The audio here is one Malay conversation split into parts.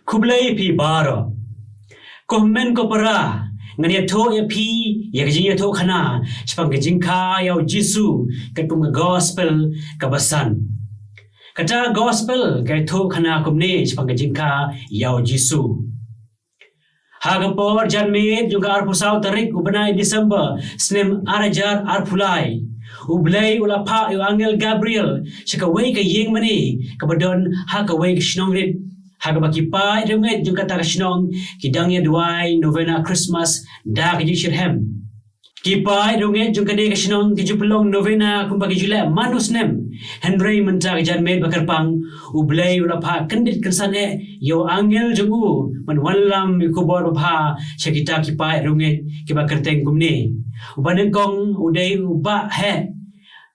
Kublai pi baro. Komen ko para. Ngani to ya pi ya kajing ya to khana. Sepang kajing ka ya Jisu katung gospel kabasan. Kata gospel kay to khana kumne sepang kajing ka ya Jisu. Hagapor janmit juga arpusau tarik ubenai Desember senem arajar arpulai. Ublay ulapa yu Angel Gabriel sikaway kay yeng mani kabadon hakaway kisnong rit hagabaki pa idunget yung kata kisnong kidangya duay novena Christmas da kajing shirhem kipa idunget yung kade kisnong kijupulong novena kumpagi jula manus nem Henry menta kajan med bakarpang ublay ulapa kendit kensan yo Angel jungu manwalam yukubor bapa sakita kipa idunget kibakerteng kumne ubanengkong uday uba he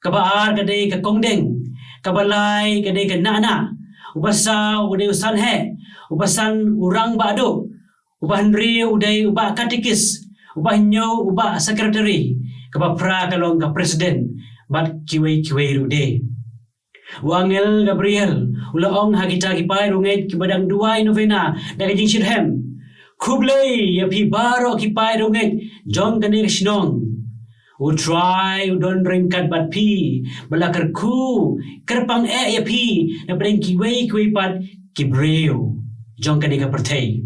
kabaar kadai ka kongdeng kabalai kadai ka nana ubasa uday usan he ubasan urang bado ubahanri uday uba katikis ubahnyo uba secretary kabapra kalong ka president bat kiway rude Angel Gabriel ulaong hagita kipay runget kibadang duay novena dagajing shirhem kublay yapi baro kipay runget jong kanir sinong utry udon ringkat bat pi balakar ku kerpang yapi na breng kiway pat kibreo jong kanir pertay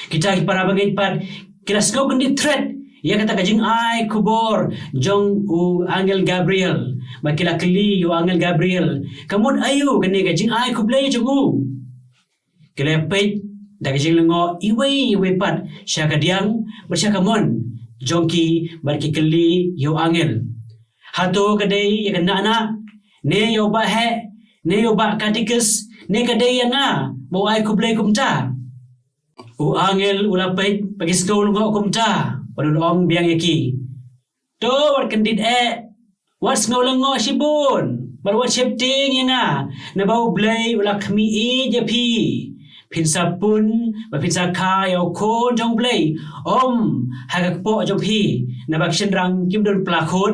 kita kiparabagay pat kilasgo kundi threat ya kata kajing ay kubor jong Angel Gabriel makilakli yo Angel Gabriel kamon ayo kani kajing ay kublay jugu kilepet dagajing lengo iway pat siya kadiang bersya kamon jongki barkikli yo Angel hato kadai ya kana na ne yo ba he ne yo ba katikes ne kadai ya nga bo ay kublay kumta Angel ulapet pagiskol ngo kumta padulong biang yaki to wat kendit what's ngolango sibon barwat shifting nga na bau blay ula kami japi pinsa pun ba pinsa kayo ko jong blay hagak po jong pi na bakshen rang kimdon plakon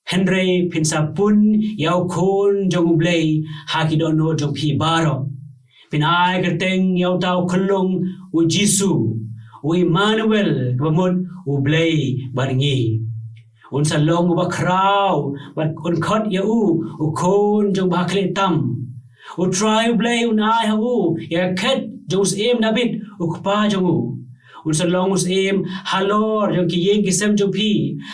Henry pinsa pun yaw kon jong blay hakidono jong pi baro pinay kerteng yaw tau kelong u Jisu u Emmanuel kabamot u blay baringi unsa long ba kraw bat unkot ya u kon jong bakle tam u try blay unai hu ya ket jos em David u kpa jong u unsa long us em halor jong ki yeng kisem jong pi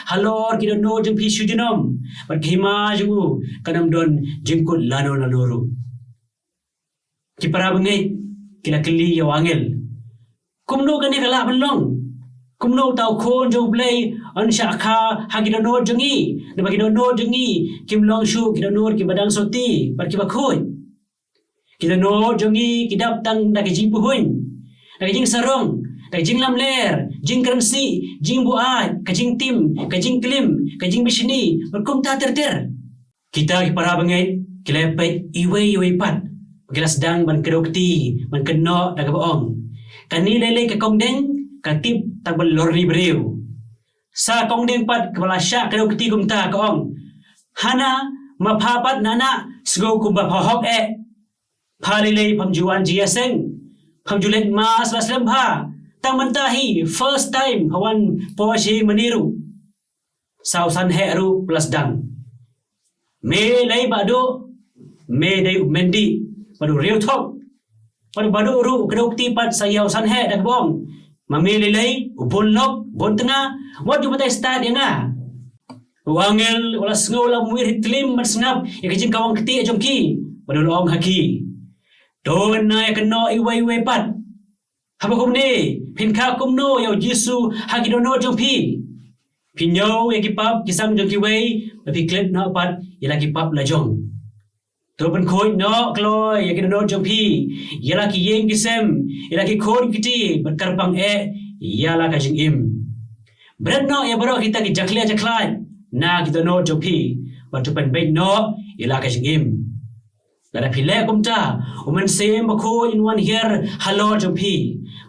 halor ki no jong pi shujinom bat khima jong u kanam don jingkut lano ru ki para bengai kila keli ya Angel kumno kani kala belong kumno tau kon jong blay an syakha hagidono jengi na bagidono jengi kimlong shu kidono ki badang soti par ki bakhoy kidono jengi kidap tang da ki puhuin da jing sarong da jing lamler jing currency jing buat kajing tim kajing klim kajing bisni berkum ta ter kita ki para bangai kilepet iway pat gilas dang ban kedokti ban keno da kaboong kani lele ke kongdeng katip tagbal lorni breu sa kongdeng pat kepala syak kedokti kumta kaong hana maphapat nana sgo kumba phahok phalile phamjuan jiaseng phamjulet mas laslam bha tang mantahi first time hawan poshi maniru sausan heru plus dang me lay bado me dai mendi padu real talk padu badu ru kedokti pat sayau san he dak bong mamili lay ubon lok bon tengah what you betai start ya nga Angel wala sngola muir hitlim marsngap ya kajing kawang keti jongki padu long haki don na ya keno iway pat haba kumne pinka kumno ya Jisu haki dono jongpi pinyo ya kipap kisam jongki way tapi klet na pat ya lagi pap la jong to ban khoi no kloi ya kido jong pi yala ki yeng kisem yala ki khoi kiti berkarpang yala ka jing im berat no ya baro kita ki jaklai na kita no jong pi batu pan bet no yala ka jing im Lada pile kumta umen sem bako in one here halor jong pi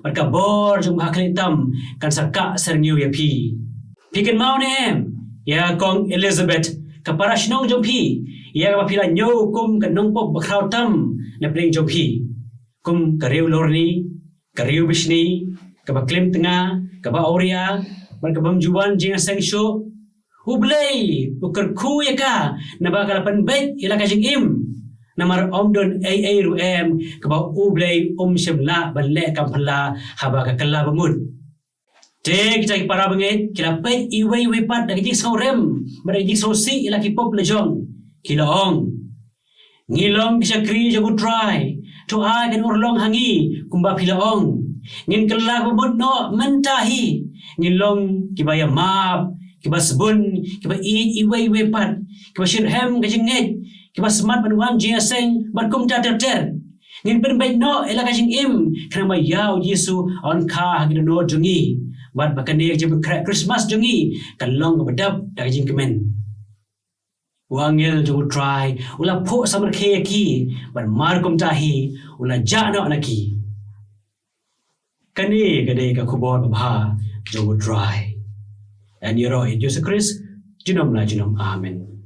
barka bor jong haklitam kan saka serniu ya pi piken mau nem ya kong Elizabeth kaparashnong jong pi ya kapila nyo kum kanong pop bakraw tam na pling jong pi kum kariu lorni, kariu bisni, kaba klim tengah, kaba auria, ban kabam juan jing sang show. Ublay, ukar ku ya ka, nabakalapan bet ila kajing im. Namar omdon ay ruem, kaba ublay shemla banle kampala haba kakala bamud. Te kita para bangit, kila pet iway wepat dagijing saurem, barajing sosi ila kipop lejong, kilaong. Ngilong kisya kri jago try, to ay kan urlong hangi, kumba pilaong. Ngin kala bamud no mentahi, ngilong kibaya map, kiba sebun, kiba iway wepat, kiba shirhem kajinget, kiba semat panuang jiaseng, barkum ter. Ngin penbaik no ela kajing im, karena mayau Yesu on ka hagina no jungi, bat bakanek jeb Christmas jungi, kalong kabadap kajing kemen. Wangel jungu try, ula po samar keki, bat markum tahi, ula jano anaki. Kani kadai kakubor babha jungu try. And you're in Jesus Christ, Jinom la Jinom, Amen.